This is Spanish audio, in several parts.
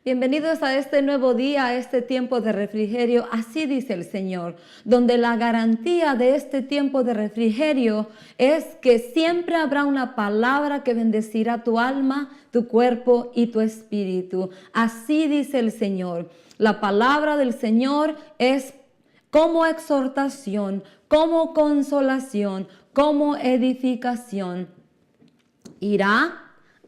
Bienvenidos a este nuevo día, a este tiempo de refrigerio. Así dice el Señor, donde la garantía de este tiempo de refrigerio es que siempre habrá una palabra que bendecirá tu alma, tu cuerpo y tu espíritu. Así dice el Señor. La palabra del Señor es como exhortación, como consolación, como edificación.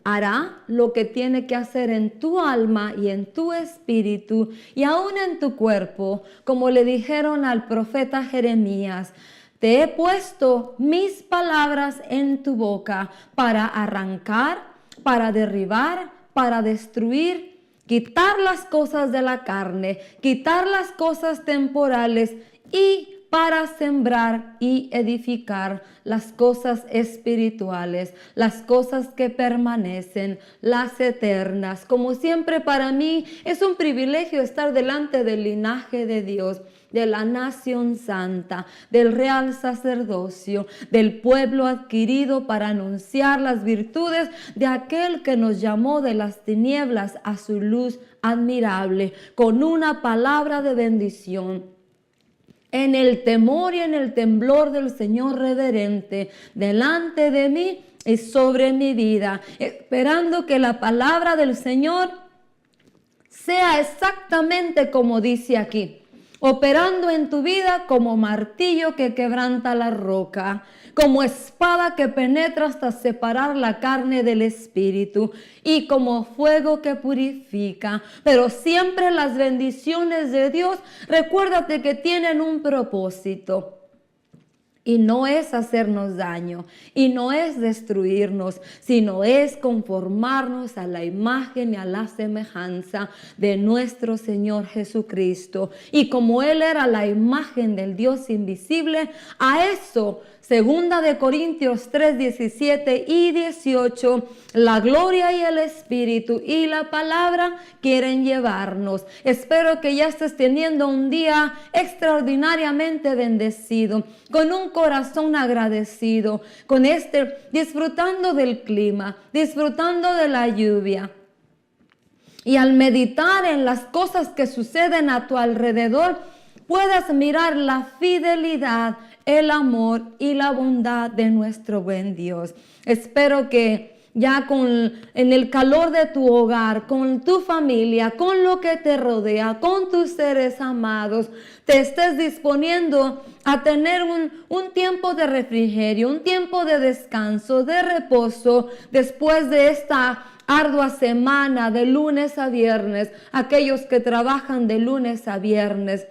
Hará lo que tiene que hacer en tu alma y en tu espíritu y aún en tu cuerpo, como le dijeron al profeta Jeremías. Te he puesto mis palabras en tu boca para arrancar, para derribar, para destruir, quitar las cosas de la carne, quitar las cosas temporales y para sembrar y edificar las cosas espirituales, las cosas que permanecen, las eternas. Como siempre, para mí es un privilegio estar delante del linaje de Dios, de la nación santa, del real sacerdocio, del pueblo adquirido para anunciar las virtudes de aquel que nos llamó de las tinieblas a su luz admirable, con una palabra de bendición. En el temor y en el temblor del Señor reverente, delante de mí y sobre mi vida, esperando que la palabra del Señor sea exactamente como dice aquí, operando en tu vida como martillo que quebranta la roca, como espada que penetra hasta separar la carne del espíritu y como fuego que purifica. Pero siempre las bendiciones de Dios, recuérdate que tienen un propósito. Y no es hacernos daño, y no es destruirnos, sino es conformarnos a la imagen y a la semejanza de nuestro Señor Jesucristo. Y como Él era la imagen del Dios invisible, a eso, 2 Corintios 3, 17 y 18, la gloria y el Espíritu y la palabra quieren llevarnos. Espero que ya estés teniendo un día extraordinariamente bendecido, con un corazón agradecido, disfrutando del clima, disfrutando de la lluvia. Y al meditar en las cosas que suceden a tu alrededor, puedas mirar la fidelidad, el amor y la bondad de nuestro buen Dios. Espero que ya en el calor de tu hogar, con tu familia, con lo que te rodea, con tus seres amados, te estés disponiendo a tener un tiempo de refrigerio, un tiempo de descanso, de reposo, después de esta ardua semana de lunes a viernes, aquellos que trabajan de lunes a viernes,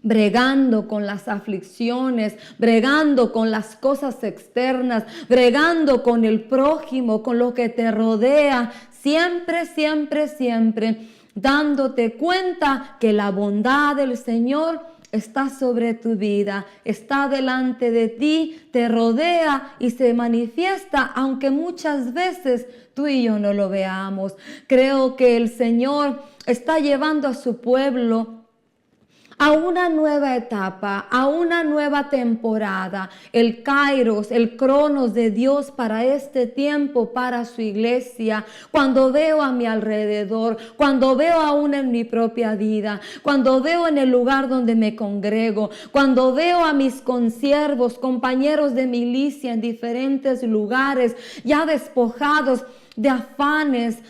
bregando con las aflicciones, bregando con las cosas externas, bregando con el prójimo, con lo que te rodea, siempre, siempre, siempre, dándote cuenta que la bondad del Señor está sobre tu vida, está delante de ti, te rodea y se manifiesta, aunque muchas veces tú y yo no lo veamos. Creo que el Señor está llevando a su pueblo a una nueva etapa, a una nueva temporada, el Kairos, el Cronos de Dios para este tiempo, para su iglesia. Cuando veo a mi alrededor, cuando veo aún en mi propia vida, cuando veo en el lugar donde me congrego, cuando veo a mis consiervos, compañeros de milicia en diferentes lugares, ya despojados de afanes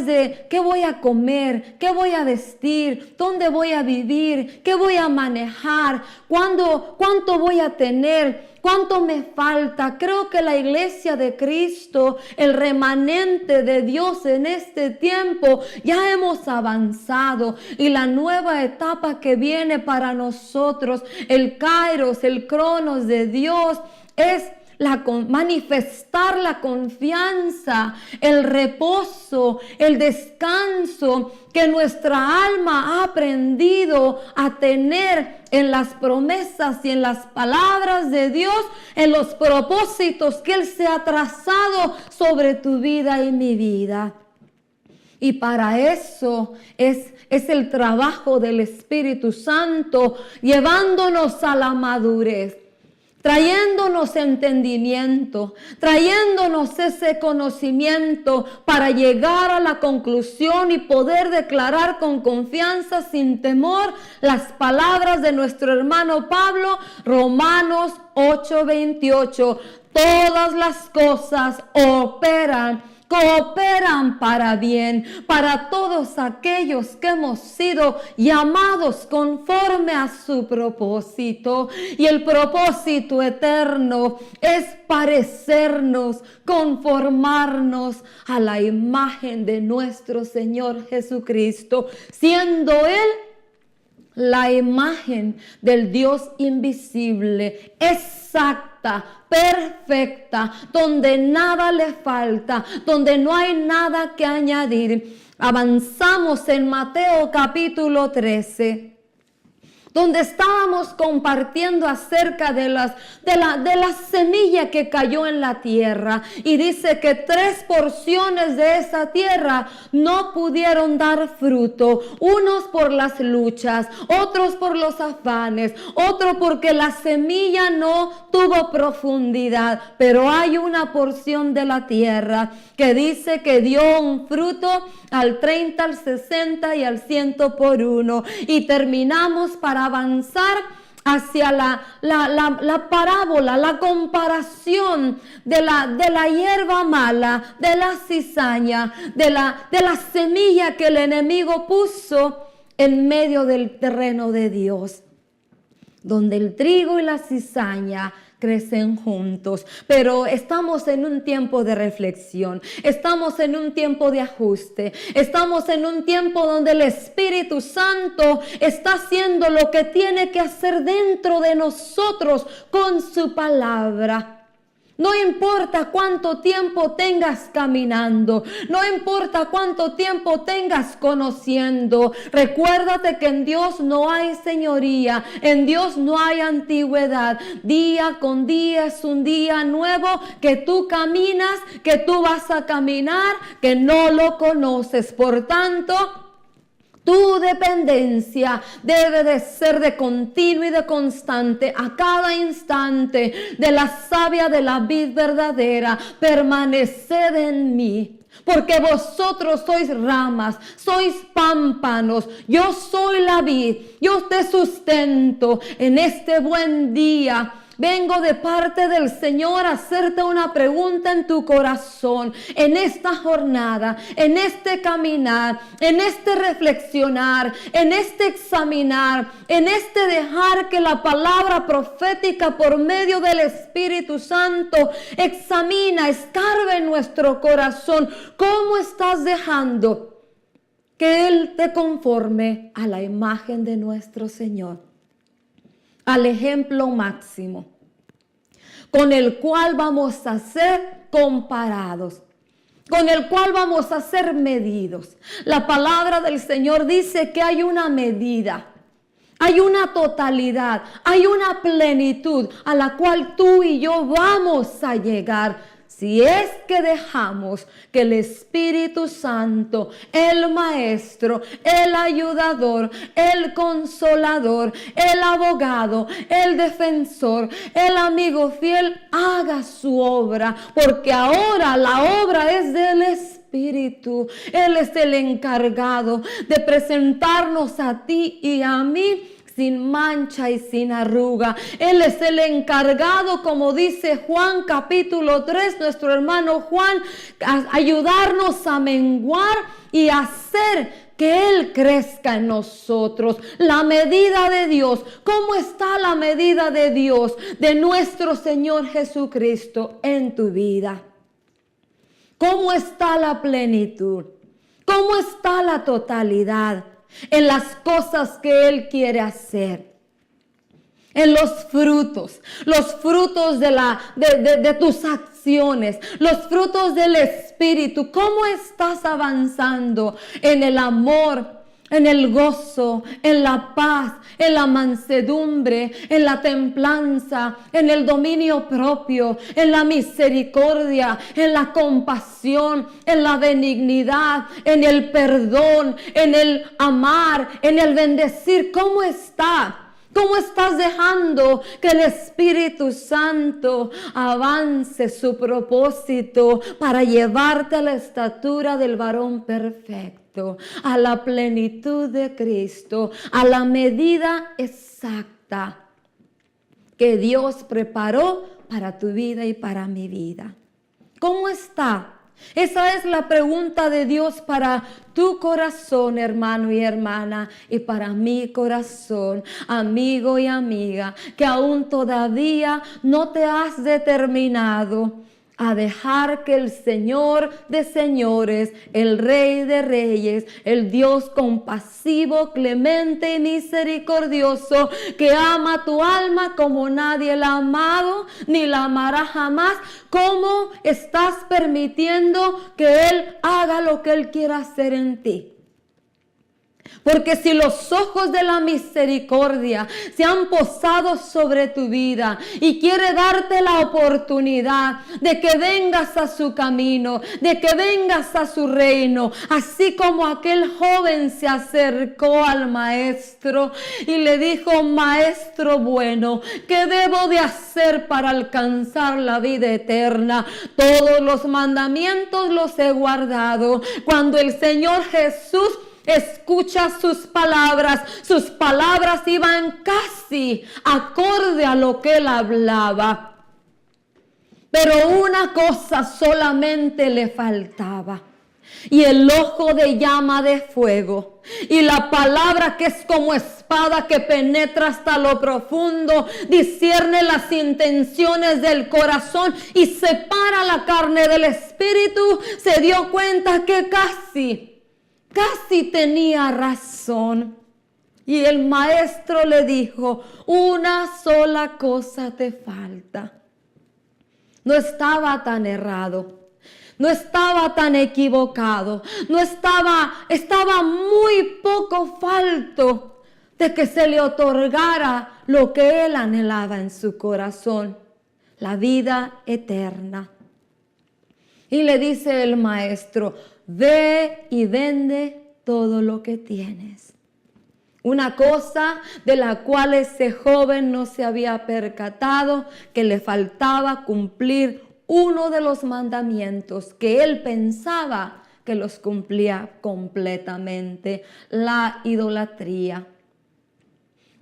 de qué voy a comer, qué voy a vestir, dónde voy a vivir, qué voy a manejar, cuánto voy a tener, cuánto me falta. Creo que la iglesia de Cristo, el remanente de Dios en este tiempo, ya hemos avanzado y la nueva etapa que viene para nosotros, el Kairos, el Cronos de Dios, es manifestar la confianza, el reposo, el descanso que nuestra alma ha aprendido a tener en las promesas y en las palabras de Dios, en los propósitos que Él se ha trazado sobre tu vida y mi vida. Y para eso es el trabajo del Espíritu Santo, llevándonos a la madurez. trayéndonos entendimiento, trayéndonos ese conocimiento para llegar a la conclusión y poder declarar con confianza, sin temor, las palabras de nuestro hermano Pablo, Romanos 8:28. Todas las cosas cooperan para bien, para todos aquellos que hemos sido llamados conforme a su propósito. Y el propósito eterno es parecernos, conformarnos a la imagen de nuestro Señor Jesucristo, siendo Él la imagen del Dios invisible, exacta, perfecta, donde nada le falta, donde no hay nada que añadir. Avanzamos en Mateo capítulo 13. Donde estábamos compartiendo acerca de la semilla que cayó en la tierra. Y dice que 3 porciones de esa tierra no pudieron dar fruto. Unos por las luchas, otros por los afanes, otro porque la semilla no tuvo profundidad. Pero hay una porción de la tierra que dice que dio un fruto al 30, al 60 y al 100 por uno. Y terminamos para avanzar hacia la parábola, la comparación de la hierba mala, de la cizaña, de la semilla que el enemigo puso en medio del terreno de Dios, donde el trigo y la cizaña crecen juntos. Pero estamos en un tiempo de reflexión, estamos en un tiempo de ajuste, estamos en un tiempo donde el Espíritu Santo está haciendo lo que tiene que hacer dentro de nosotros con su palabra. No importa cuánto tiempo tengas caminando, no importa cuánto tiempo tengas conociendo, recuérdate que en Dios no hay señoría, en Dios no hay antigüedad. Día con día es un día nuevo que tú caminas, que tú vas a caminar, que no lo conoces. Por tanto, tu dependencia debe de ser de continuo y de constante, a cada instante, de la savia de la vid verdadera. Permaneced en mí, porque vosotros sois ramas, sois pámpanos. Yo soy la vid, yo te sustento. En este buen día vengo de parte del Señor a hacerte una pregunta en tu corazón, en esta jornada, en este caminar, en este reflexionar, en este examinar, en este dejar que la palabra profética por medio del Espíritu Santo examina, escarbe en nuestro corazón. ¿Cómo estás dejando que Él te conforme a la imagen de nuestro Señor? Al ejemplo máximo, con el cual vamos a ser comparados, con el cual vamos a ser medidos. La palabra del Señor dice que hay una medida, hay una totalidad, hay una plenitud a la cual tú y yo vamos a llegar. Si es que dejamos que el Espíritu Santo, el Maestro, el Ayudador, el Consolador, el Abogado, el Defensor, el Amigo Fiel, haga su obra, porque ahora la obra es del Espíritu. Él es el encargado de presentarnos a ti y a mí sin mancha y sin arruga. Él es el encargado, como dice Juan capítulo 3, nuestro hermano Juan, a ayudarnos a menguar y hacer que Él crezca en nosotros. La medida de Dios. ¿Cómo está la medida de Dios, de nuestro Señor Jesucristo en tu vida? ¿Cómo está la plenitud? ¿Cómo está la totalidad en las cosas que Él quiere hacer? En los frutos de tus acciones, los frutos del Espíritu. ¿Cómo estás avanzando en el amor, en el gozo, en la paz, en la mansedumbre, en la templanza, en el dominio propio, en la misericordia, en la compasión, en la benignidad, en el perdón, en el amar, en el bendecir? ¿Cómo está? ¿Cómo estás dejando que el Espíritu Santo avance su propósito para llevarte a la estatura del varón perfecto, a la plenitud de Cristo, a la medida exacta que Dios preparó para tu vida y para mi vida? ¿Cómo está? Esa es la pregunta de Dios para tu corazón, hermano y hermana, y para mi corazón, amigo y amiga, que aún todavía no te has determinado a dejar que el Señor de señores, el Rey de reyes, el Dios compasivo, clemente y misericordioso, que ama tu alma como nadie la ha amado, ni la amará jamás, ¿cómo estás permitiendo que Él haga lo que Él quiera hacer en ti? Porque si los ojos de la misericordia se han posado sobre tu vida y quiere darte la oportunidad de que vengas a su camino, de que vengas a su reino, así como aquel joven se acercó al maestro y le dijo: maestro bueno, ¿qué debo de hacer para alcanzar la vida eterna? Todos los mandamientos los he guardado. Cuando el Señor Jesús escucha sus palabras iban casi acorde a lo que él hablaba. Pero una cosa solamente le faltaba, y el ojo de llama de fuego, y la palabra que es como espada que penetra hasta lo profundo, discierne las intenciones del corazón y separa la carne del espíritu. Se dio cuenta que casi tenía razón. Y el maestro le dijo: una sola cosa te falta. No estaba tan errado, no estaba tan equivocado, estaba muy poco falto de que se le otorgara lo que él anhelaba en su corazón, la vida eterna. Y le dice el maestro: ve y vende todo lo que tienes. Una cosa de la cual ese joven no se había percatado, que le faltaba cumplir uno de los mandamientos que él pensaba que los cumplía completamente: la idolatría,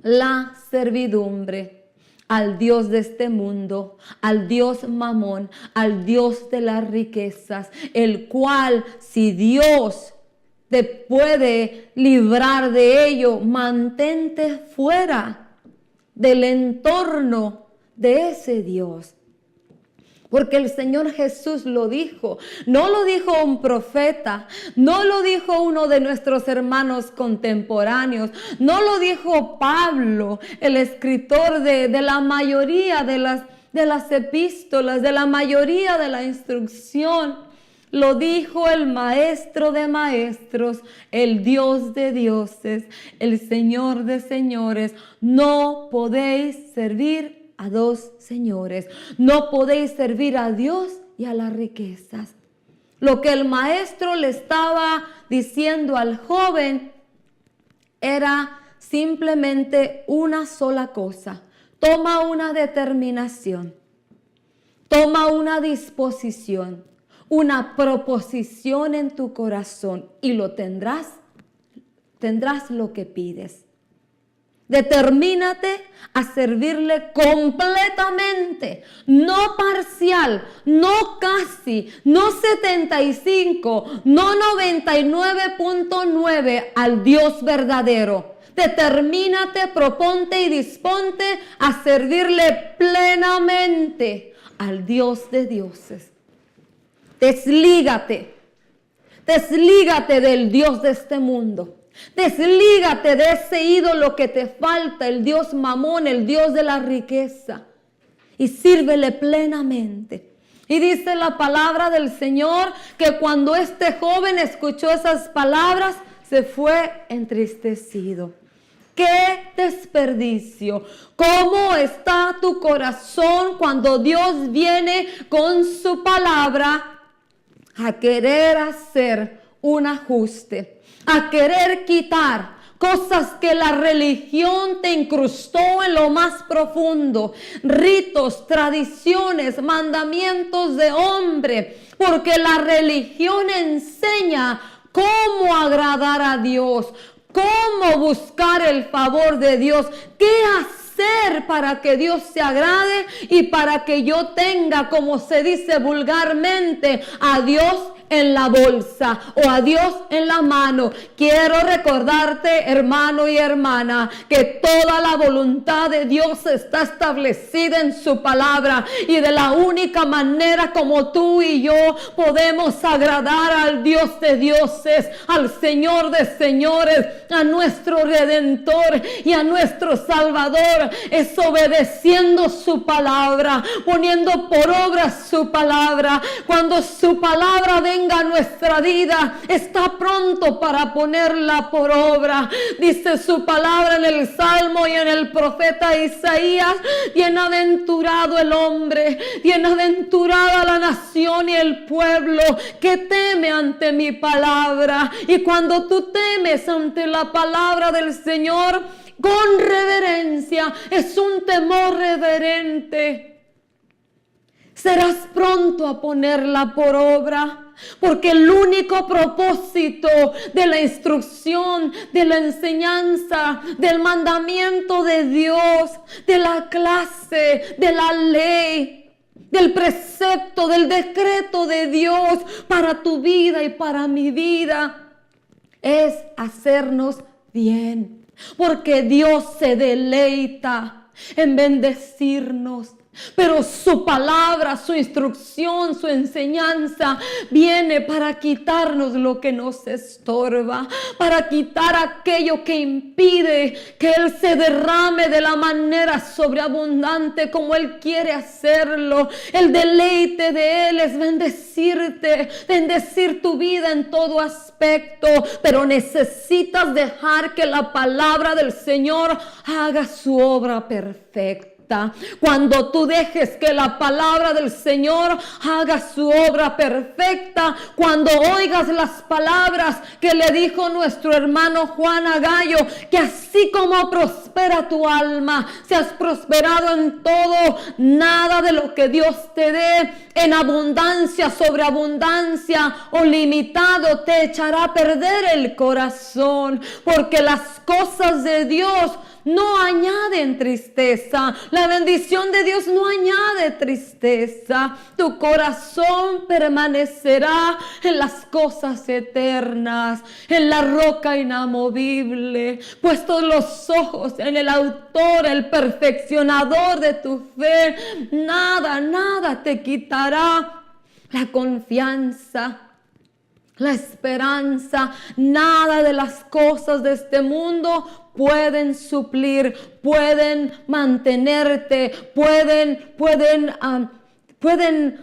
la servidumbre al Dios de este mundo, al Dios Mamón, al Dios de las riquezas, el cual, si Dios te puede librar de ello, mantente fuera del entorno de ese Dios. Porque el Señor Jesús lo dijo, no lo dijo un profeta, no lo dijo uno de nuestros hermanos contemporáneos, no lo dijo Pablo, el escritor de la mayoría de las epístolas, de la mayoría de la instrucción. Lo dijo el Maestro de maestros, el Dios de dioses, el Señor de señores. No podéis servir a dos señores. No podéis servir a Dios y a las riquezas. Lo que el maestro le estaba diciendo al joven era simplemente una sola cosa. Toma una determinación, toma una disposición, una proposición en tu corazón y lo tendrás lo que pides. Determínate a servirle completamente, no parcial, no casi, no 75, no 99.9 al Dios verdadero. Determínate, proponte y disponte a servirle plenamente al Dios de dioses. Deslígate del Dios de este mundo. Deslígate de ese ídolo que te falta, el Dios Mamón, el Dios de la riqueza, y sírvele plenamente. Y dice la palabra del Señor que cuando este joven escuchó esas palabras, se fue entristecido. ¡Qué desperdicio! ¿Cómo está tu corazón cuando Dios viene con su palabra a querer hacer un ajuste, a querer quitar cosas que la religión te incrustó en lo más profundo, ritos, tradiciones, mandamientos de hombre, porque la religión enseña cómo agradar a Dios, cómo buscar el favor de Dios, qué hacer para que Dios se agrade y para que yo tenga, como se dice vulgarmente, a Dios en la bolsa o a Dios en la mano. Quiero recordarte, hermano y hermana, que toda la voluntad de Dios está establecida en su palabra, y de la única manera como tú y yo podemos agradar al Dios de dioses, al Señor de señores, a nuestro Redentor y a nuestro Salvador, es obedeciendo su palabra, poniendo por obra su palabra. Cuando su palabra venga a nuestra vida, está pronto para ponerla por obra. Dice su palabra en el Salmo y en el profeta Isaías: bienaventurado el hombre, bienaventurada la nación y el pueblo que teme ante mi palabra. Y cuando tú temes ante la palabra del Señor con reverencia, es un temor reverente, serás pronto a ponerla por obra. Porque el único propósito de la instrucción, de la enseñanza, del mandamiento de Dios, de la clase, de la ley, del precepto, del decreto de Dios para tu vida y para mi vida, es hacernos bien. Porque Dios se deleita en bendecirnos. Pero su palabra, su instrucción, su enseñanza viene para quitarnos lo que nos estorba, para quitar aquello que impide que Él se derrame de la manera sobreabundante como Él quiere hacerlo. El deleite de Él es bendecirte, bendecir tu vida en todo aspecto, pero necesitas dejar que la palabra del Señor haga su obra perfecta. Cuando tú dejes que la palabra del Señor haga su obra perfecta, cuando oigas las palabras que le dijo nuestro hermano Juan a Gallo, que así como prospera tu alma, seas prosperado en todo, nada de lo que Dios te dé en abundancia, sobreabundancia o limitado te echará a perder el corazón, porque las cosas de Dios no añaden tristeza. La bendición de Dios no añade tristeza. Tu corazón permanecerá en las cosas eternas, en la roca inamovible. Puestos los ojos en el autor, el perfeccionador de tu fe, nada te quitará la confianza, la esperanza. Nada de las cosas de este mundo pueden suplir, pueden mantenerte, pueden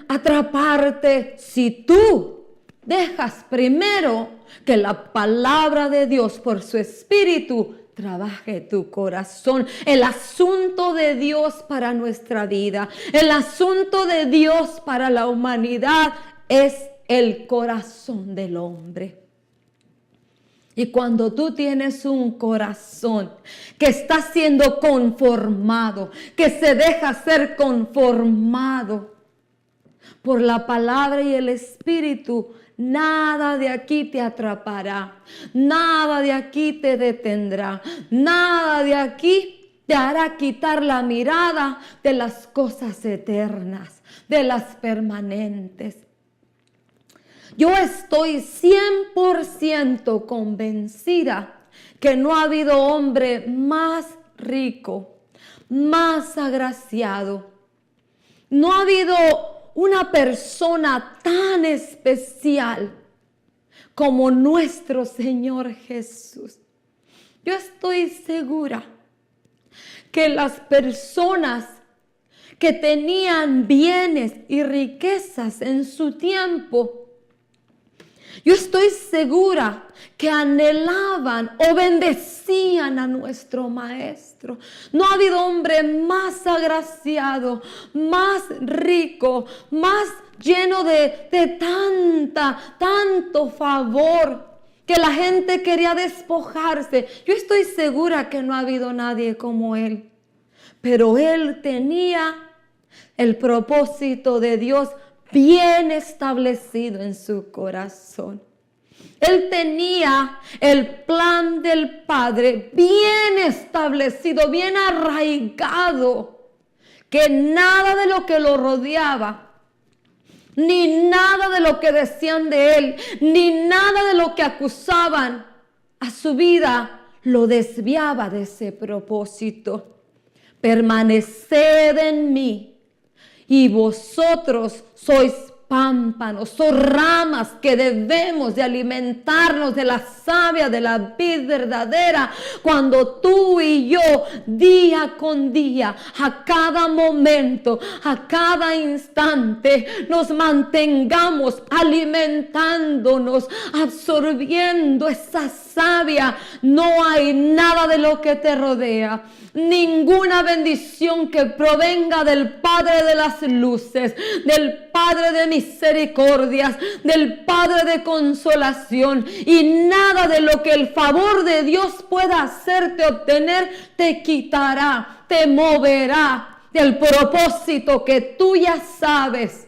atraparte si tú dejas primero que la palabra de Dios por su Espíritu trabaje tu corazón. El asunto de Dios para nuestra vida, el asunto de Dios para la humanidad es el corazón del hombre. Y cuando tú tienes un corazón que está siendo conformado, que se deja ser conformado por la palabra y el Espíritu, nada de aquí te atrapará, nada de aquí te detendrá, nada de aquí te hará quitar la mirada de las cosas eternas, de las permanentes. Yo estoy 100% convencida que no ha habido hombre más rico, más agraciado. No ha habido una persona tan especial como nuestro Señor Jesús. Yo estoy segura que las personas que tenían bienes y riquezas en su tiempo, yo estoy segura que anhelaban o bendecían a nuestro Maestro. No ha habido hombre más agraciado, más rico, más lleno de tanto favor que la gente quería despojarse. Yo estoy segura que no ha habido nadie como él. Pero él tenía el propósito de Dios bien establecido en su corazón. Él tenía el plan del Padre bien establecido, bien arraigado, que nada de lo que lo rodeaba, ni nada de lo que decían de él, ni nada de lo que acusaban a su vida, lo desviaba de ese propósito. Permaneced en mí y vosotros sois pámpanos, son ramas que debemos de alimentarnos de la savia, de la vid verdadera. Cuando tú y yo, día con día, a cada momento, a cada instante, nos mantengamos alimentándonos, absorbiendo esa savia, no hay nada de lo que te rodea, ninguna bendición que provenga del Padre de las luces, del Padre de misericordias, del Padre de consolación, y nada de lo que el favor de Dios pueda hacerte obtener te quitará, te moverá del propósito que tú ya sabes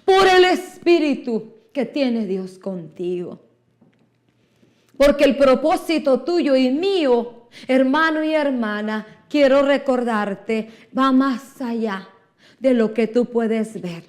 por el Espíritu que tiene Dios contigo. Porque el propósito tuyo y mío, hermano y hermana, quiero recordarte, va más allá de lo que tú puedes ver.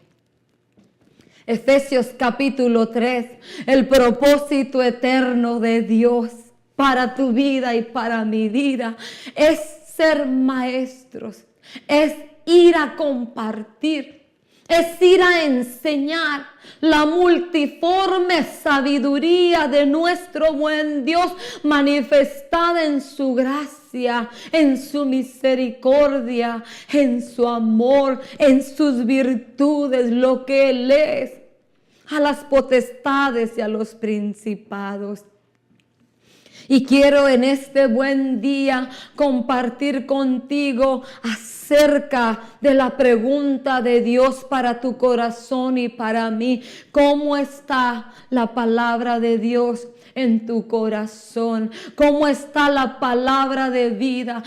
Efesios capítulo 3, el propósito eterno de Dios para tu vida y para mi vida es ser maestros, es ir a compartir, es ir a enseñar la multiforme sabiduría de nuestro buen Dios manifestada en su gracia, en su misericordia, en su amor, en sus virtudes, lo que Él es, a las potestades y a los principados. Y quiero en este buen día compartir contigo acerca de la pregunta de Dios para tu corazón y para mí. ¿Cómo está la palabra de Dios en tu corazón? ¿Cómo está la palabra de vida?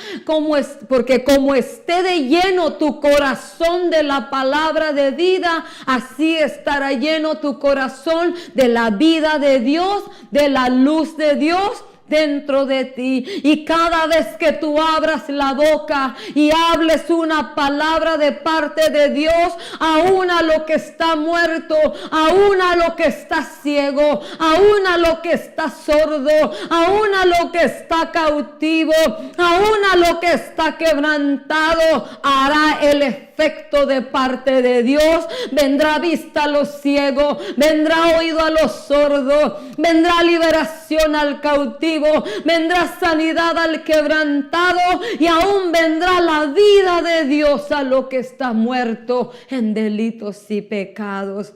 Porque como esté de lleno tu corazón de la palabra de vida, así estará lleno tu corazón de la vida de Dios, de la luz de Dios dentro de ti. Y cada vez que tú abras la boca y hables una palabra de parte de Dios, aún a lo que está muerto, aún a lo que está ciego, aún a lo que está sordo, aún a lo que está cautivo, aún a lo que está quebrantado, hará el efecto de parte de Dios. Vendrá vista a los ciegos, vendrá oído a los sordos, vendrá liberación al cautivo, vendrá sanidad al quebrantado, y aún vendrá la vida de Dios a lo que está muerto en delitos y pecados.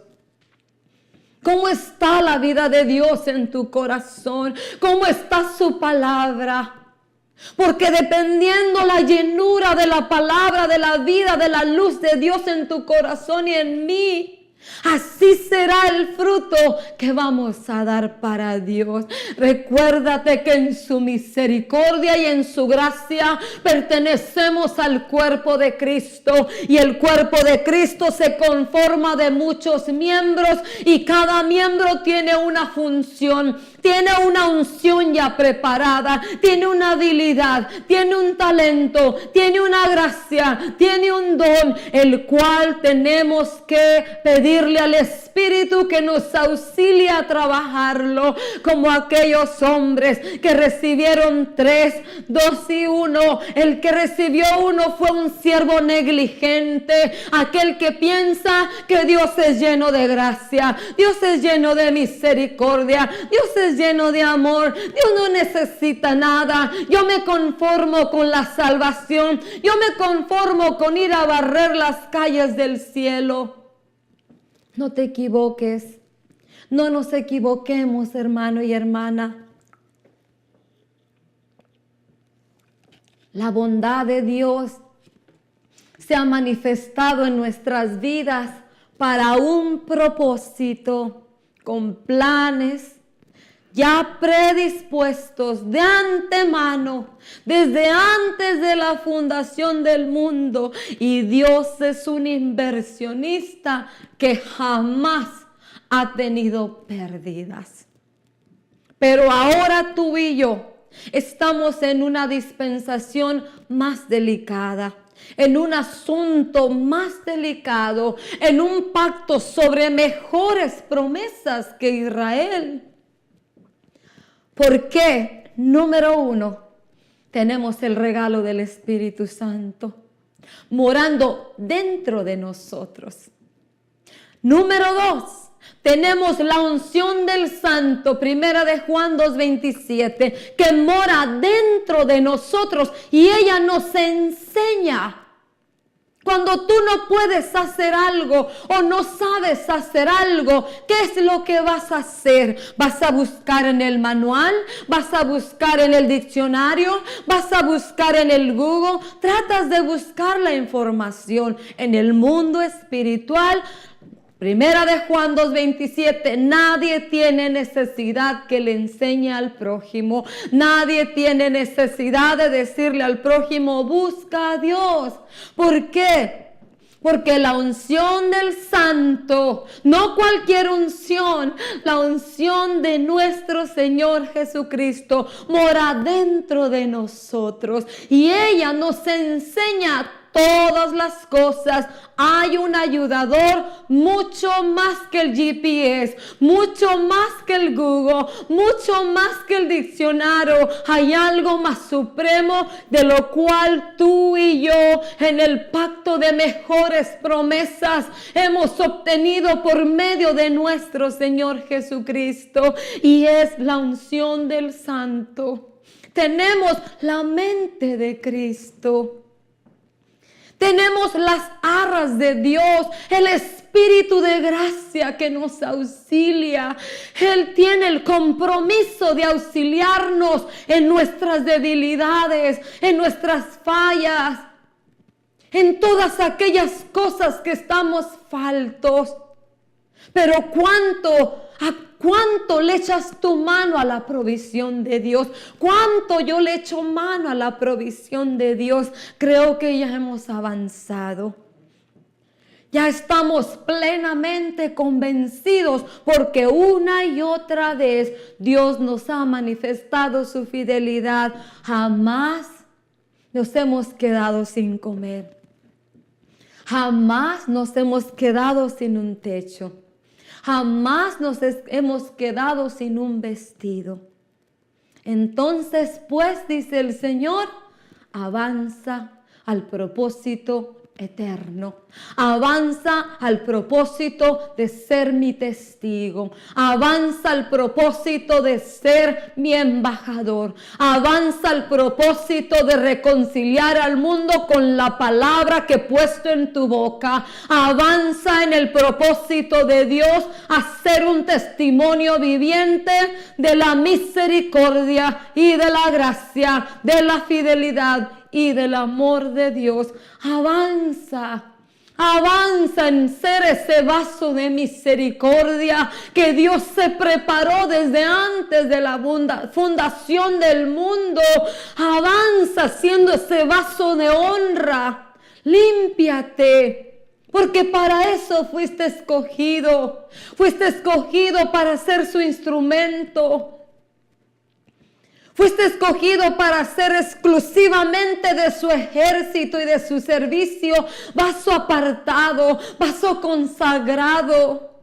¿Cómo está la vida de Dios en tu corazón? ¿Cómo está su palabra? Porque dependiendo la llenura de la palabra, de la vida, de la luz de Dios en tu corazón y en mí, así será el fruto que vamos a dar para Dios. Recuérdate que en su misericordia y en su gracia pertenecemos al cuerpo de Cristo, y el cuerpo de Cristo se conforma de muchos miembros, y cada miembro tiene una función, tiene una unción ya preparada, tiene una habilidad, tiene un talento, tiene una gracia, tiene un don, el cual tenemos que pedirle al Espíritu que nos auxilie a trabajarlo, como aquellos hombres que recibieron 3, 2 y 1. El que recibió 1 fue un siervo negligente, aquel que piensa que Dios es lleno de gracia, Dios es lleno de misericordia, Dios es lleno de amor, Dios no necesita nada. Yo me conformo con la salvación, yo me conformo con ir a barrer las calles del cielo. No te equivoques, no nos equivoquemos, hermano y hermana. La bondad de Dios se ha manifestado en nuestras vidas para un propósito, con planes, ya predispuestos de antemano, desde antes de la fundación del mundo. Y Dios es un inversionista que jamás ha tenido pérdidas. Pero ahora tú y yo estamos en una dispensación más delicada, en un asunto más delicado, en un pacto sobre mejores promesas que Israel. ¿Por qué? Número 1, tenemos el regalo del Espíritu Santo morando dentro de nosotros. Número 2, tenemos la unción del Santo, 1 de Juan 2:27, que mora dentro de nosotros y ella nos enseña. Cuando tú no puedes hacer algo o no sabes hacer algo, ¿qué es lo que vas a hacer? ¿Vas a buscar en el manual? ¿Vas a buscar en el diccionario? ¿Vas a buscar en el Google? Tratas de buscar la información en el mundo espiritual. 1 de Juan 2:27, nadie tiene necesidad que le enseñe al prójimo. Nadie tiene necesidad de decirle al prójimo, busca a Dios. ¿Por qué? Porque la unción del Santo, no cualquier unción, la unción de nuestro Señor Jesucristo mora dentro de nosotros. Y ella nos enseña todas las cosas. Hay un ayudador mucho más que el GPS, mucho más que el Google, mucho más que el diccionario. Hay algo más supremo de lo cual tú y yo en el pacto de mejores promesas hemos obtenido por medio de nuestro Señor Jesucristo, y es la unción del Santo. Tenemos la mente de Cristo. Tenemos las arras de Dios, el Espíritu de gracia que nos auxilia. Él tiene el compromiso de auxiliarnos en nuestras debilidades, en nuestras fallas, en todas aquellas cosas que estamos faltos. Pero ¿cuánto le echas tu mano a la provisión de Dios? ¿Cuánto yo le echo mano a la provisión de Dios? Creo que ya hemos avanzado. Ya estamos plenamente convencidos porque una y otra vez Dios nos ha manifestado su fidelidad. Jamás nos hemos quedado sin comer. Jamás nos hemos quedado sin un techo. Jamás nos hemos quedado sin un vestido. Entonces, pues, dice el Señor, avanza al propósito eterno. Avanza al propósito de ser mi testigo. Avanza al propósito de ser mi embajador. Avanza al propósito de reconciliar al mundo con la palabra que he puesto en tu boca. Avanza en el propósito de Dios a ser un testimonio viviente de la misericordia y de la gracia, de la fidelidad y del amor de Dios. Avanza en ser ese vaso de misericordia que Dios se preparó desde antes de la fundación del mundo. Avanza siendo ese vaso de honra. Límpiate, porque para eso fuiste escogido. Fuiste escogido para ser su instrumento. Fuiste escogido para ser exclusivamente de su ejército y de su servicio, vaso apartado, vaso consagrado.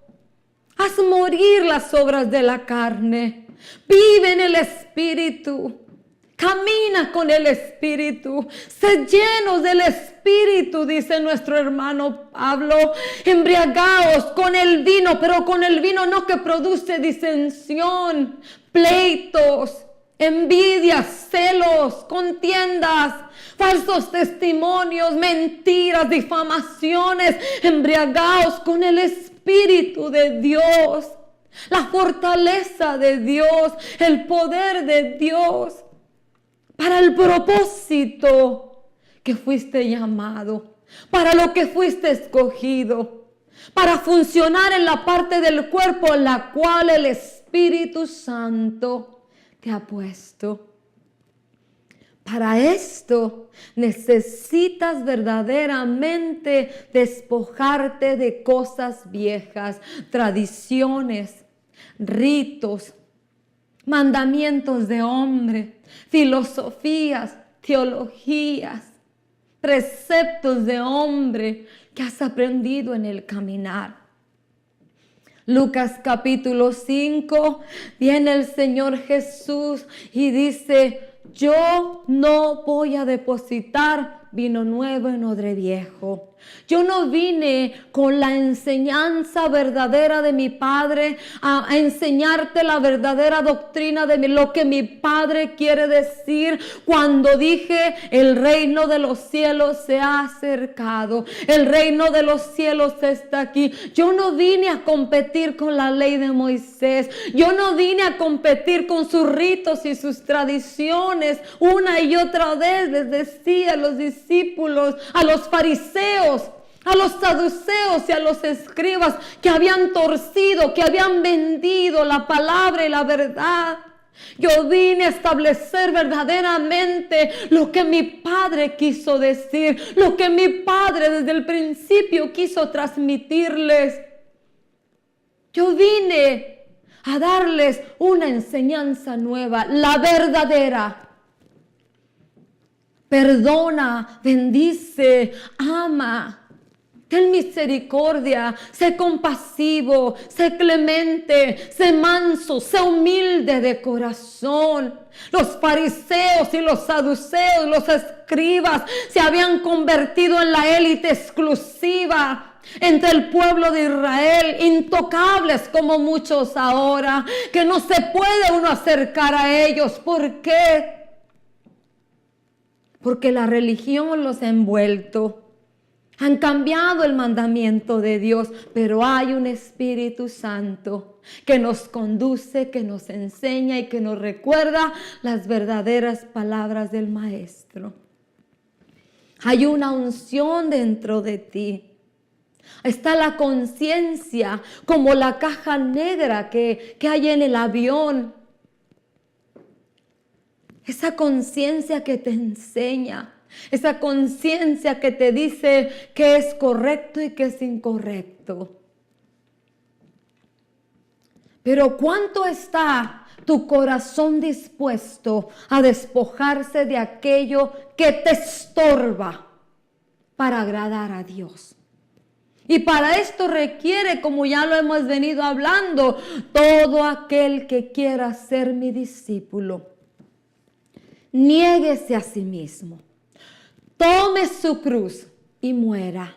Haz morir las obras de la carne. Vive en el Espíritu. Camina con el Espíritu. Sed llenos del Espíritu, dice nuestro hermano Pablo. Embriagaos con el vino, pero con el vino no que produce disensión, pleitos, envidias, celos, contiendas, falsos testimonios, mentiras, difamaciones. Embriagaos con el Espíritu de Dios, la fortaleza de Dios, el poder de Dios, para el propósito que fuiste llamado, para lo que fuiste escogido, para funcionar en la parte del cuerpo en la cual el Espíritu Espíritu Santo te ha puesto. Para esto necesitas verdaderamente despojarte de cosas viejas, tradiciones, ritos, mandamientos de hombre, filosofías, teologías, preceptos de hombre que has aprendido en el caminar. Lucas capítulo 5, viene el Señor Jesús y dice: yo no voy a depositar vino nuevo en odre viejo. Yo no vine con la enseñanza verdadera de mi Padre a enseñarte la verdadera doctrina de lo que mi Padre quiere decir cuando dije el reino de los cielos se ha acercado, el reino de los cielos está aquí. Yo no vine a competir con la ley de Moisés, yo no vine a competir con sus ritos y sus tradiciones. Una y otra vez les decía a los discípulos, a los fariseos, a los saduceos y a los escribas que habían torcido, que habían vendido la palabra y la verdad. Yo vine a establecer verdaderamente lo que mi Padre quiso decir, lo que mi Padre desde el principio quiso transmitirles. Yo vine a darles una enseñanza nueva, la verdadera. Perdona, bendice, ama. Ten misericordia, sé compasivo, sé clemente, sé manso, sé humilde de corazón. Los fariseos y los saduceos, los escribas, se habían convertido en la élite exclusiva entre el pueblo de Israel, intocables como muchos ahora, que no se puede uno acercar a ellos. ¿Por qué? Porque la religión los ha envuelto. Han cambiado el mandamiento de Dios, pero hay un Espíritu Santo que nos conduce, que nos enseña y que nos recuerda las verdaderas palabras del Maestro. Hay una unción dentro de ti. Está la conciencia como la caja negra que hay en el avión. Esa conciencia que te enseña. Esa conciencia que te dice que es correcto y que es incorrecto. Pero ¿cuánto está tu corazón dispuesto a despojarse de aquello que te estorba para agradar a Dios? Y para esto requiere, como ya lo hemos venido hablando, todo aquel que quiera ser mi discípulo, niéguese a sí mismo. Tome su cruz y muera.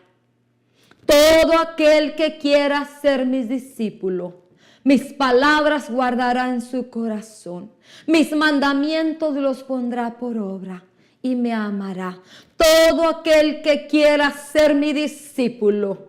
Todo aquel que quiera ser mi discípulo, mis palabras guardará en su corazón. Mis mandamientos los pondrá por obra y me amará. Todo aquel que quiera ser mi discípulo,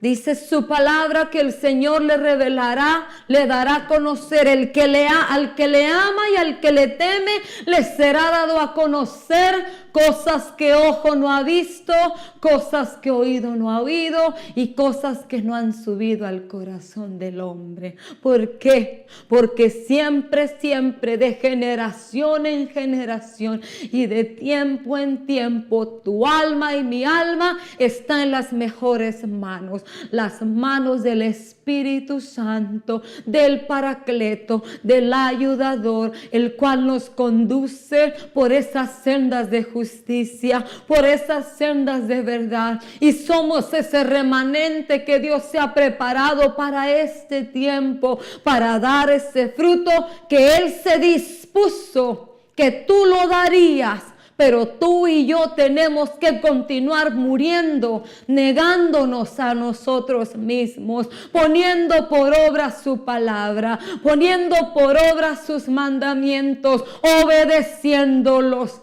dice su palabra que el Señor le revelará, le dará a conocer al que le ama y al que le teme, le será dado a conocer cosas que ojo no ha visto, cosas que oído no ha oído y cosas que no han subido al corazón del hombre. ¿Por qué? Porque siempre, de generación en generación y de tiempo en tiempo, tu alma y mi alma está en las mejores manos. Las manos del Espíritu Santo, del Paracleto, del Ayudador, el cual nos conduce por esas sendas de justicia, por esas sendas de verdad. Y somos ese remanente que Dios se ha preparado para este tiempo, para dar ese fruto que Él se dispuso que tú lo darías. Pero tú y yo tenemos que continuar muriendo, negándonos a nosotros mismos, poniendo por obra su palabra, poniendo por obra sus mandamientos, obedeciéndolos.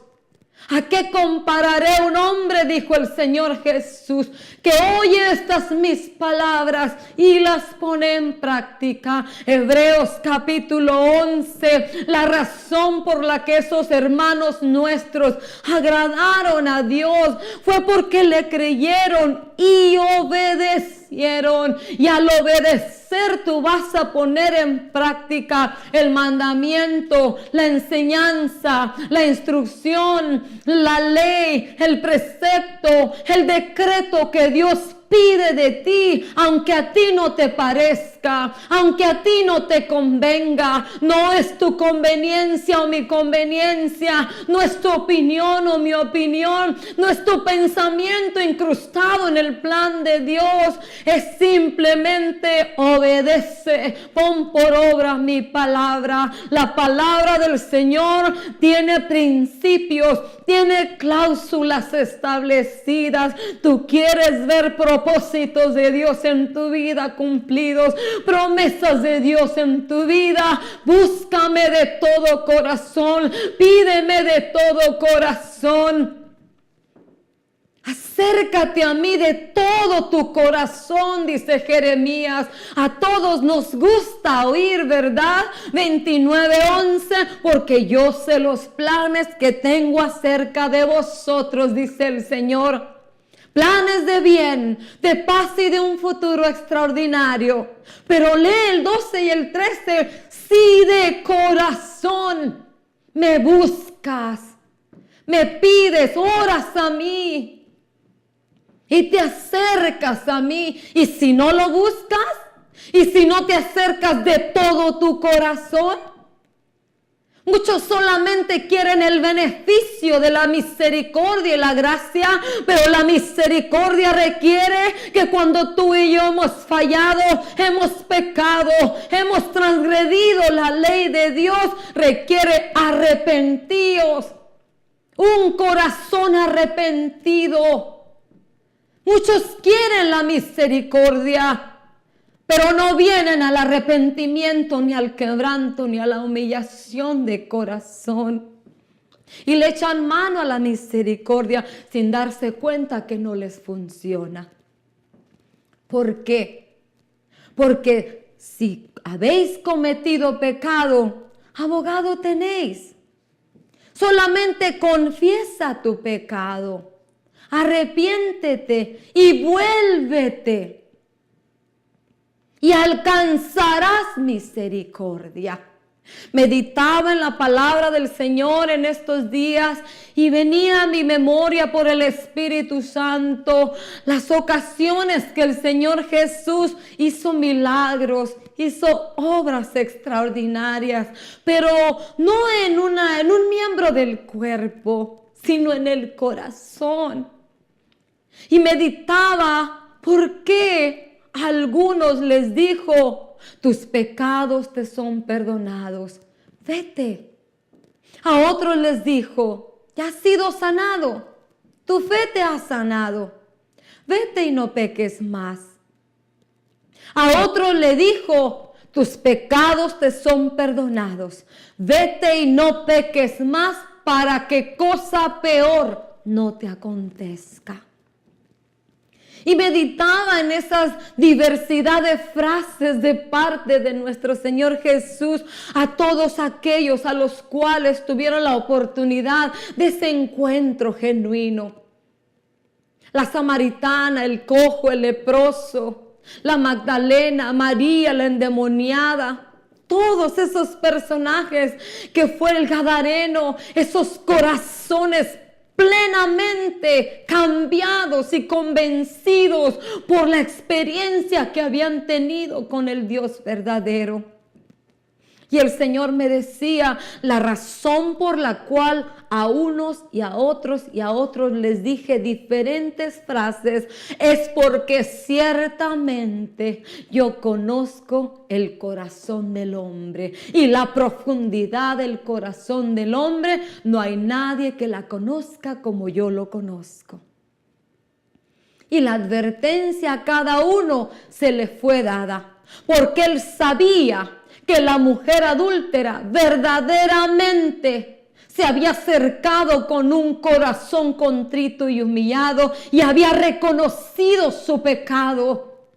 ¿A qué compararé un hombre? Dijo el Señor Jesús, que oye estas mis palabras y las pone en práctica. Hebreos capítulo 11, la razón por la que esos hermanos nuestros agradaron a Dios fue porque le creyeron y obedecieron. obedecieron. Y al obedecer tú vas a poner en práctica el mandamiento, la enseñanza, la instrucción, la ley, el precepto, el decreto que Dios pide de ti, aunque a ti no te parezca, aunque a ti no te convenga. No es tu conveniencia o mi conveniencia, no es tu opinión o mi opinión, no es tu pensamiento incrustado en el plan de Dios. Es simplemente obedece, pon por obra mi palabra. La palabra del Señor tiene principios, tiene cláusulas establecidas. Tú quieres ver propósitos de Dios en tu vida cumplidos, promesas de Dios en tu vida. Búscame de todo corazón, pídeme de todo corazón. Acércate a mí de todo tu corazón, dice Jeremías. A todos nos gusta oír, ¿verdad? 29:11, porque yo sé los planes que tengo acerca de vosotros, dice el Señor. Planes de bien, de paz y de un futuro extraordinario. Pero lee el 12 y el 13. Si de corazón me buscas, me pides, oras a mí y te acercas a mí. Y si no lo buscas, y si no te acercas de todo tu corazón, muchos solamente quieren el beneficio de la misericordia y la gracia, pero la misericordia requiere que cuando tú y yo hemos fallado, hemos pecado, hemos transgredido la ley de Dios, requiere arrepentidos, un corazón arrepentido. Muchos quieren la misericordia, pero no vienen al arrepentimiento, ni al quebranto, ni a la humillación de corazón. Y le echan mano a la misericordia sin darse cuenta que no les funciona. ¿Por qué? Porque si habéis cometido pecado, abogado tenéis. Solamente confiesa tu pecado. Arrepiéntete y vuélvete y alcanzarás misericordia. Meditaba en la palabra del Señor en estos días y venía a mi memoria por el Espíritu Santo las ocasiones que el Señor Jesús hizo milagros, hizo obras extraordinarias, pero no en un miembro del cuerpo, sino en el corazón. Y meditaba por qué a algunos les dijo: tus pecados te son perdonados, vete. A otros les dijo: ya has sido sanado, tu fe te ha sanado, vete y no peques más. A otros le dijo: tus pecados te son perdonados, vete y no peques más para que cosa peor no te acontezca. Y meditaba en esas diversidad de frases de parte de nuestro Señor Jesús a todos aquellos a los cuales tuvieron la oportunidad de ese encuentro genuino. La samaritana, el cojo, el leproso, la Magdalena, María, la endemoniada. Todos esos personajes que fue el Gadareno, esos corazones plenamente cambiados y convencidos por la experiencia que habían tenido con el Dios verdadero. Y el Señor me decía: la razón por la cual a unos y a otros les dije diferentes frases es porque ciertamente yo conozco el corazón del hombre, y la profundidad del corazón del hombre no hay nadie que la conozca como yo lo conozco. Y la advertencia a cada uno se le fue dada, porque él sabía que la mujer adúltera verdaderamente se había acercado con un corazón contrito y humillado y había reconocido su pecado.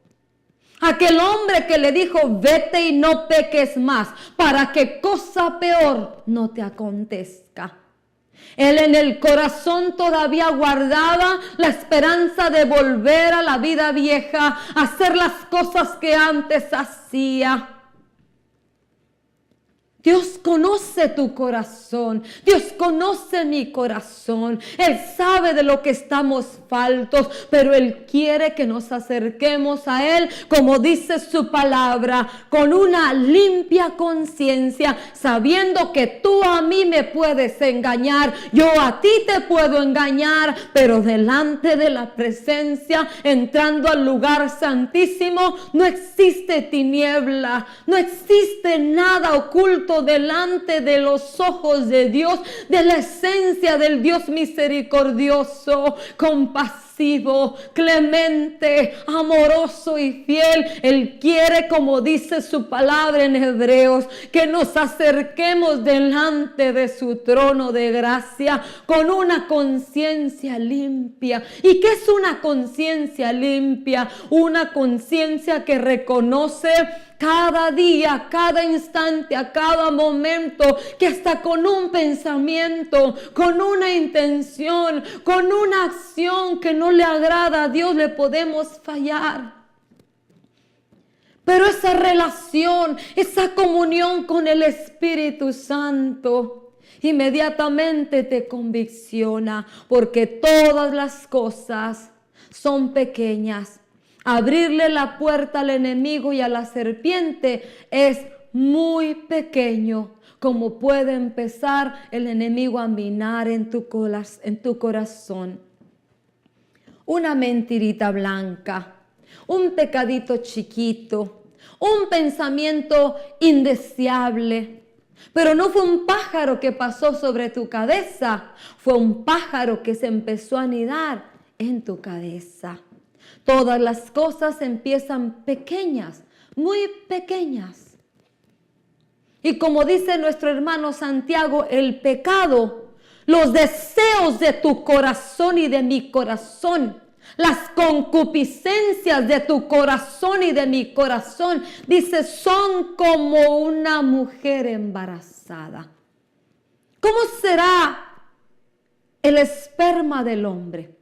Aquel hombre que le dijo: vete y no peques más para que cosa peor no te acontezca. Él en el corazón todavía guardaba la esperanza de volver a la vida vieja, a hacer las cosas que antes hacía. Dios conoce tu corazón, Dios conoce mi corazón, Él sabe de lo que estamos faltos, pero Él quiere que nos acerquemos a Él, como dice su palabra, con una limpia conciencia, sabiendo que tú a mí me puedes engañar, yo a ti te puedo engañar, pero delante de la presencia, entrando al lugar santísimo, no existe tiniebla, no existe nada oculto delante de los ojos de Dios, de la esencia del Dios misericordioso, compasivo, clemente, amoroso y fiel. Él quiere, como dice su palabra en Hebreos, que nos acerquemos delante de su trono de gracia con una conciencia limpia. ¿Y qué es una conciencia limpia? Una conciencia que reconoce cada día, cada instante, a cada momento, que hasta con un pensamiento, con una intención, con una acción que no le agrada a Dios, le podemos fallar. Pero esa relación, esa comunión con el Espíritu Santo, inmediatamente te convicciona, porque todas las cosas son pequeñas. Abrirle la puerta al enemigo y a la serpiente es muy pequeño, como puede empezar el enemigo a minar en tu corazón. Una mentirita blanca, un pecadito chiquito, un pensamiento indeseable. Pero no fue un pájaro que pasó sobre tu cabeza, fue un pájaro que se empezó a anidar en tu cabeza. Todas las cosas empiezan pequeñas, muy pequeñas. Y como dice nuestro hermano Santiago, el pecado, los deseos de tu corazón y de mi corazón, las concupiscencias de tu corazón y de mi corazón, dice, son como una mujer embarazada. ¿Cómo será el esperma del hombre?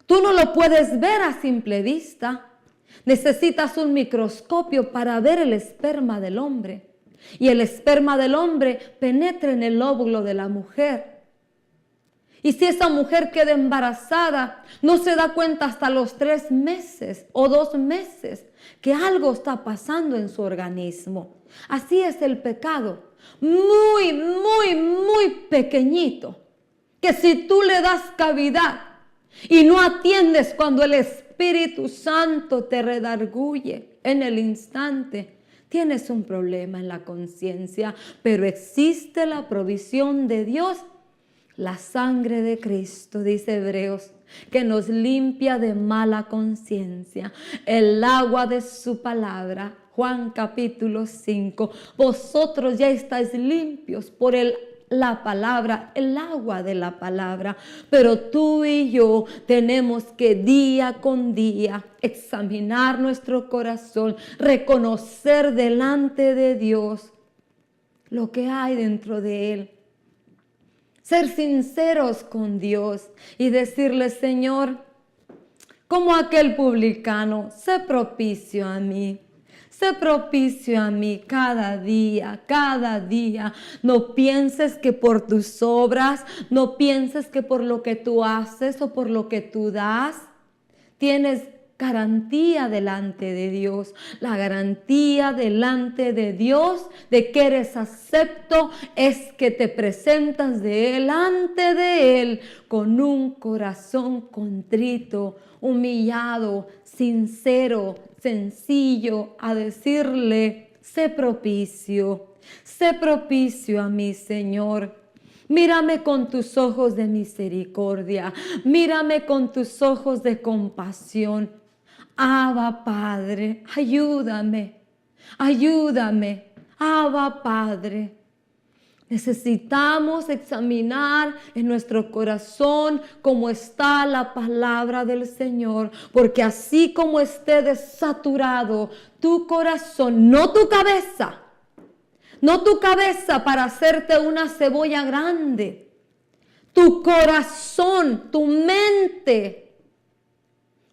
Tú no lo puedes ver a simple vista. Necesitas un microscopio para ver el esperma del hombre. Y el esperma del hombre penetra en el óvulo de la mujer. Y si esa mujer queda embarazada, no se da cuenta hasta los 3 meses o 2 meses que algo está pasando en su organismo. Así es el pecado. Muy, muy, muy pequeñito. Que si tú le das cavidad y no atiendes cuando el Espíritu Santo te redarguye en el instante, tienes un problema en la conciencia, pero existe la provisión de Dios, la sangre de Cristo, dice Hebreos, que nos limpia de mala conciencia, el agua de su palabra, Juan capítulo 5, vosotros ya estáis limpios por la palabra, el agua de la palabra, pero tú y yo tenemos que día con día examinar nuestro corazón, reconocer delante de Dios lo que hay dentro de él, ser sinceros con Dios y decirle, Señor, como aquel publicano, sé propicio a mí. Sé propicio a mí cada día, cada día. No pienses que por tus obras, no pienses que por lo que tú haces o por lo que tú das, tienes garantía delante de Dios. La garantía delante de Dios de que eres acepto es que te presentas delante de Él con un corazón contrito, humillado, sincero, sencillo, a decirle, sé propicio a mí, Señor. Mírame con tus ojos de misericordia, mírame con tus ojos de compasión. Abba, Padre, ayúdame, ayúdame, Abba, Padre. Necesitamos examinar en nuestro corazón cómo está la palabra del Señor, porque así como esté desaturado tu corazón, no tu cabeza, no tu cabeza para hacerte una cebolla grande. Tu corazón, tu mente,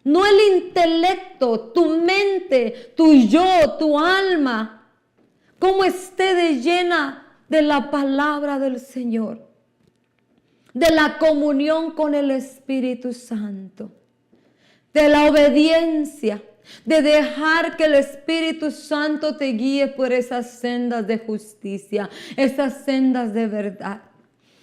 no el intelecto, tu mente, tu yo, tu alma, como esté de llena de la palabra del Señor, de la comunión con el Espíritu Santo, de la obediencia, de dejar que el Espíritu Santo te guíe por esas sendas de justicia, esas sendas de verdad.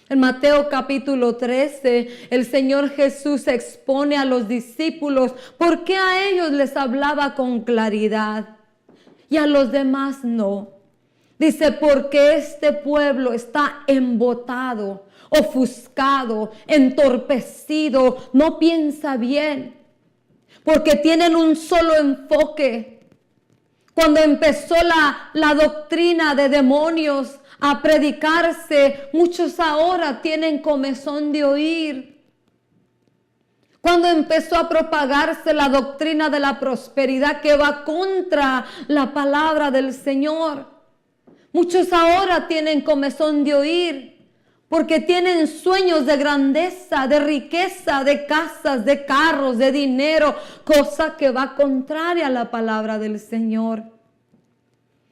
En Mateo capítulo 13, el Señor Jesús expone a los discípulos por qué a ellos les hablaba con claridad y a los demás no. Dice, porque este pueblo está embotado, ofuscado, entorpecido, no piensa bien, porque tienen un solo enfoque. Cuando empezó la doctrina de demonios a predicarse, muchos ahora tienen comezón de oír. Cuando empezó a propagarse la doctrina de la prosperidad que va contra la palabra del Señor, muchos ahora tienen comezón de oír porque tienen sueños de grandeza, de riqueza, de casas, de carros, de dinero, cosa que va contraria a la palabra del Señor.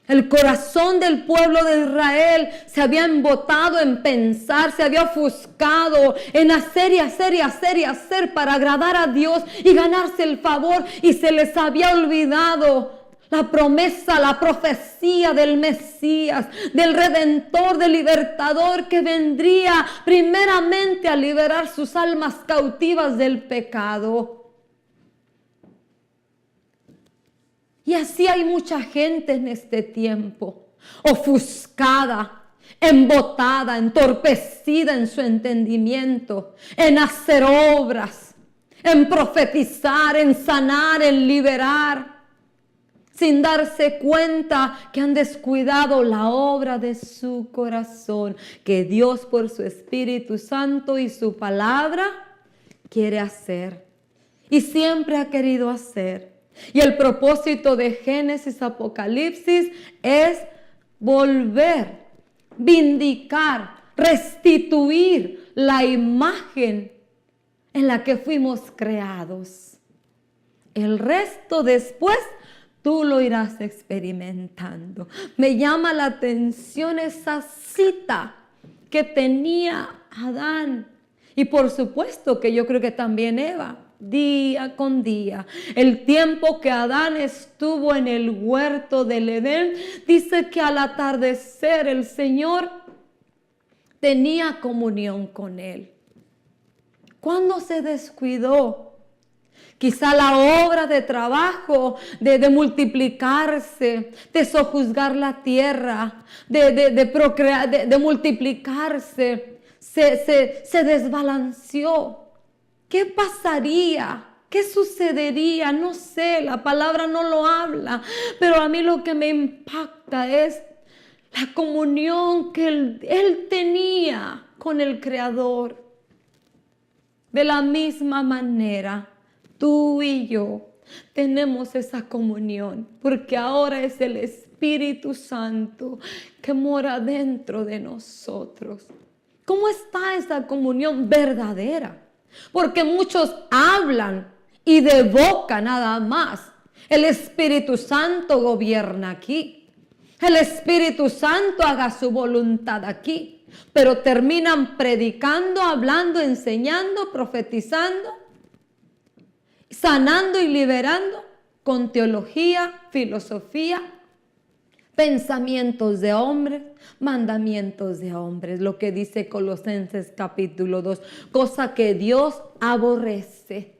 El corazón del pueblo de Israel se había embotado en pensar, se había ofuscado en hacer y hacer y hacer y hacer para agradar a Dios y ganarse el favor, y se les había olvidado la promesa, la profecía del Mesías, del Redentor, del Libertador, que vendría primeramente a liberar sus almas cautivas del pecado. Y así hay mucha gente en este tiempo, ofuscada, embotada, entorpecida en su entendimiento, en hacer obras, en profetizar, en sanar, en liberar, sin darse cuenta que han descuidado la obra de su corazón, que Dios por su Espíritu Santo y su palabra quiere hacer y siempre ha querido hacer. Y el propósito de Génesis, Apocalipsis es volver, vindicar, restituir la imagen en la que fuimos creados. El resto después tú lo irás experimentando. Me llama la atención esa cita que tenía Adán. Y por supuesto que yo creo que también Eva. Día con día, el tiempo que Adán estuvo en el huerto del Edén, dice que al atardecer el Señor tenía comunión con él. ¿Cuándo se descuidó? Quizá la obra de trabajo, de multiplicarse, de sojuzgar la tierra, de procrear, de multiplicarse, se desbalanceó. ¿Qué pasaría? ¿Qué sucedería? No sé, la palabra no lo habla, pero a mí lo que me impacta es la comunión que él tenía con el Creador. De la misma manera, tú y yo tenemos esa comunión, porque ahora es el Espíritu Santo que mora dentro de nosotros. ¿Cómo está esa comunión verdadera? Porque muchos hablan y de boca nada más. El Espíritu Santo gobierna aquí. El Espíritu Santo haga su voluntad aquí. Pero terminan predicando, hablando, enseñando, profetizando, sanando y liberando con teología, filosofía, pensamientos de hombres, mandamientos de hombres, lo que dice Colosenses capítulo 2, cosa que Dios aborrece.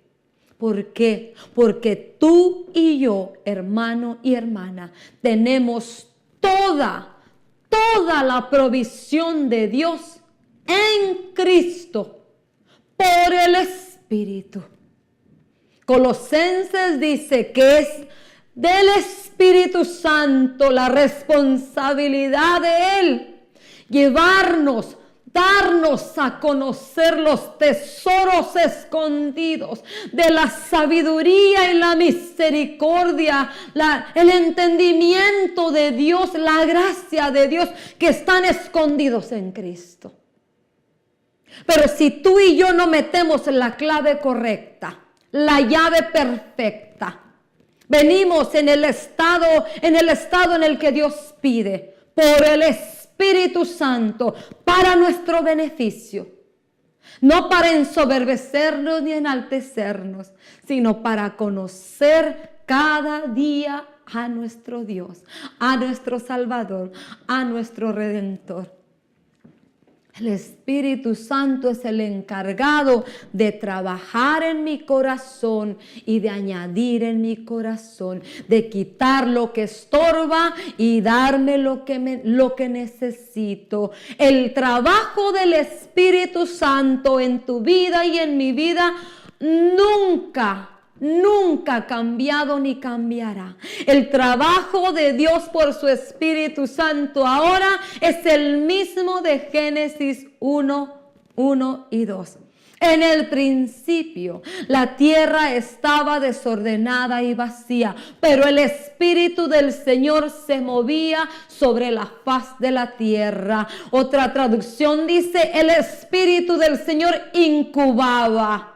¿Por qué? Porque tú y yo, hermano y hermana, tenemos toda la provisión de Dios en Cristo por el Espíritu. Colosenses dice que es del Espíritu Santo la responsabilidad de Él llevarnos darnos a conocer los tesoros escondidos de la sabiduría y la misericordia, el entendimiento de Dios, la gracia de Dios que están escondidos en Cristo. Pero si tú y yo no metemos la clave correcta, la llave perfecta, venimos en el estado en el que Dios pide, por el Espíritu Santo, para nuestro beneficio. No para ensoberbecernos ni enaltecernos, sino para conocer cada día a nuestro Dios, a nuestro Salvador, a nuestro Redentor. El Espíritu Santo es el encargado de trabajar en mi corazón y de añadir en mi corazón, de quitar lo que estorba y darme lo que necesito. El trabajo del Espíritu Santo en tu vida y en mi vida nunca ha cambiado ni cambiará. El trabajo de Dios por su Espíritu Santo ahora es el mismo de Génesis 1 y 2. En el principio la tierra estaba desordenada y vacía, pero el Espíritu del Señor se movía sobre la faz de la tierra. Otra traducción dice: el Espíritu del Señor incubaba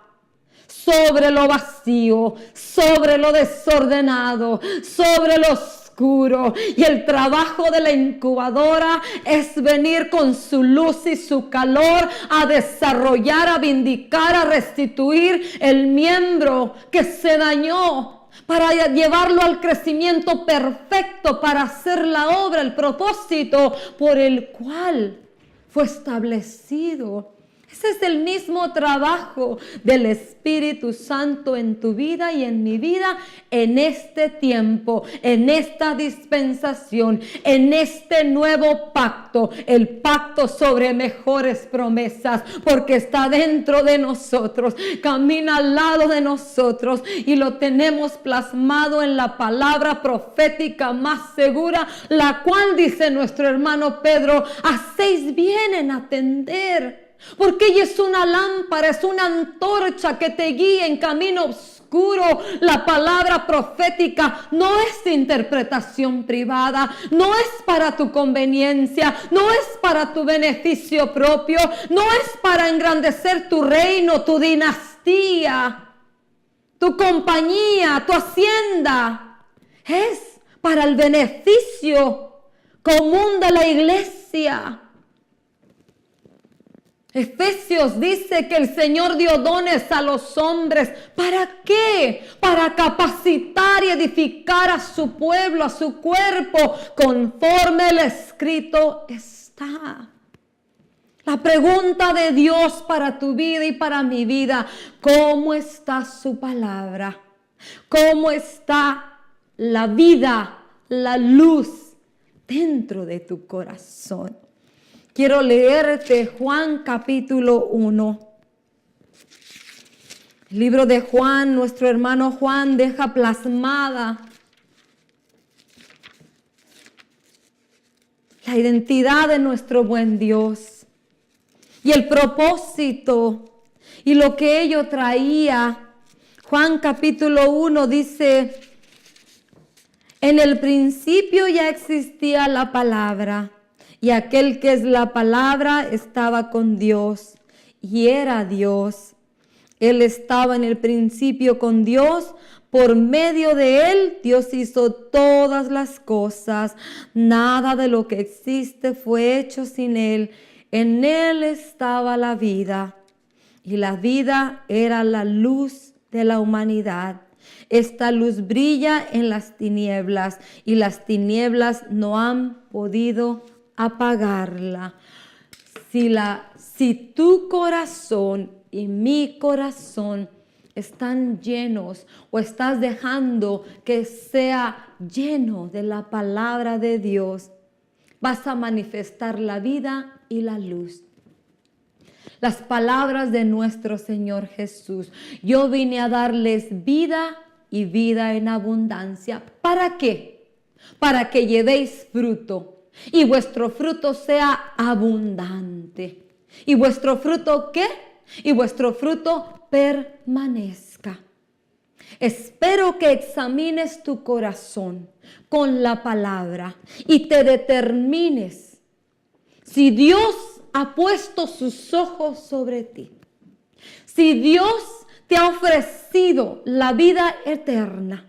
sobre lo vacío, sobre lo desordenado, sobre lo oscuro. Y el trabajo de la incubadora es venir con su luz y su calor a desarrollar, a vindicar, a restituir el miembro que se dañó, para llevarlo al crecimiento perfecto, para hacer la obra, el propósito por el cual fue establecido. Ese es el mismo trabajo del Espíritu Santo en tu vida y en mi vida en este tiempo, en esta dispensación, en este nuevo pacto, el pacto sobre mejores promesas, porque está dentro de nosotros, camina al lado de nosotros y lo tenemos plasmado en la palabra profética más segura, la cual dice nuestro hermano Pedro: hacéis bien en atender. Porque ella es una lámpara, es una antorcha que te guía en camino oscuro. La palabra profética no es interpretación privada, no es para tu conveniencia, no es para tu beneficio propio, no es para engrandecer tu reino, tu dinastía, tu compañía, tu hacienda. Es para el beneficio común de la iglesia. Efesios dice que el Señor dio dones a los hombres. ¿Para qué? Para capacitar y edificar a su pueblo, a su cuerpo, conforme el escrito está. La pregunta de Dios para tu vida y para mi vida: ¿cómo está su palabra? ¿Cómo está la vida, la luz dentro de tu corazón? Quiero leerte Juan capítulo 1. El libro de Juan, nuestro hermano Juan deja plasmada la identidad de nuestro buen Dios y el propósito y lo que ello traía. Juan capítulo 1 dice: en el principio ya existía la palabra, y aquel que es la palabra estaba con Dios y era Dios. Él estaba en el principio con Dios. Por medio de él, Dios hizo todas las cosas. Nada de lo que existe fue hecho sin él. En él estaba la vida, y la vida era la luz de la humanidad. Esta luz brilla en las tinieblas, y las tinieblas no han podido apagarla. Si tu corazón y mi corazón están llenos, o estás dejando que sea lleno de la palabra de Dios, vas a manifestar la vida y la luz. Las palabras de nuestro Señor Jesús: yo vine a darles vida y vida en abundancia. ¿Para qué? Para que llevéis fruto y vuestro fruto sea abundante. ¿Y vuestro fruto qué? Y vuestro fruto permanezca. Espero que examines tu corazón con la palabra y te determines si Dios ha puesto sus ojos sobre ti. Si Dios te ha ofrecido la vida eterna.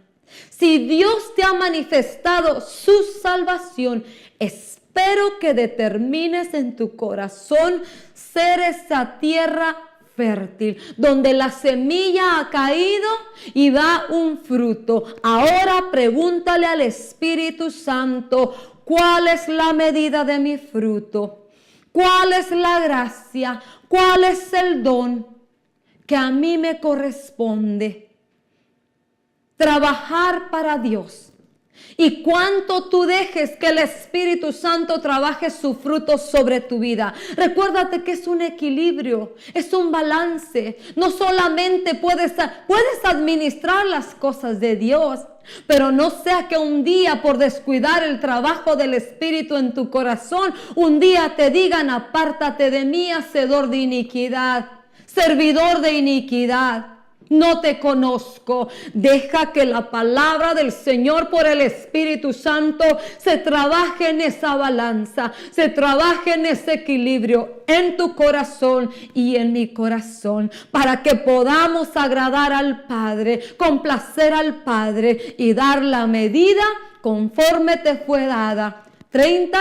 Si Dios te ha manifestado su salvación, espero que determines en tu corazón ser esa tierra fértil, donde la semilla ha caído y da un fruto. Ahora pregúntale al Espíritu Santo, ¿cuál es la medida de mi fruto? ¿Cuál es la gracia? ¿Cuál es el don que a mí me corresponde? Trabajar para Dios. Y cuánto tú dejes que el Espíritu Santo trabaje su fruto sobre tu vida. Recuérdate que es un equilibrio, es un balance. No solamente puedes administrar las cosas de Dios, pero no sea que un día por descuidar el trabajo del Espíritu en tu corazón, un día te digan: apártate de mí, hacedor de iniquidad, servidor de iniquidad. No te conozco. Deja que la palabra del Señor por el Espíritu Santo se trabaje en esa balanza, se trabaje en ese equilibrio en tu corazón y en mi corazón, para que podamos agradar al Padre, complacer al Padre y dar la medida conforme te fue dada: 30,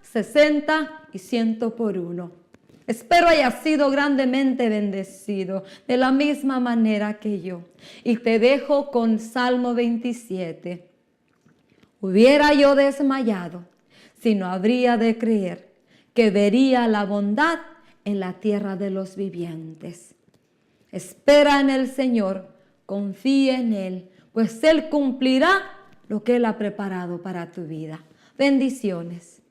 60 y 100 por uno. Espero haya sido grandemente bendecido de la misma manera que yo. Y te dejo con Salmo 27. Hubiera yo desmayado si no habría de creer que vería la bondad en la tierra de los vivientes. Espera en el Señor, confía en Él, pues Él cumplirá lo que Él ha preparado para tu vida. Bendiciones.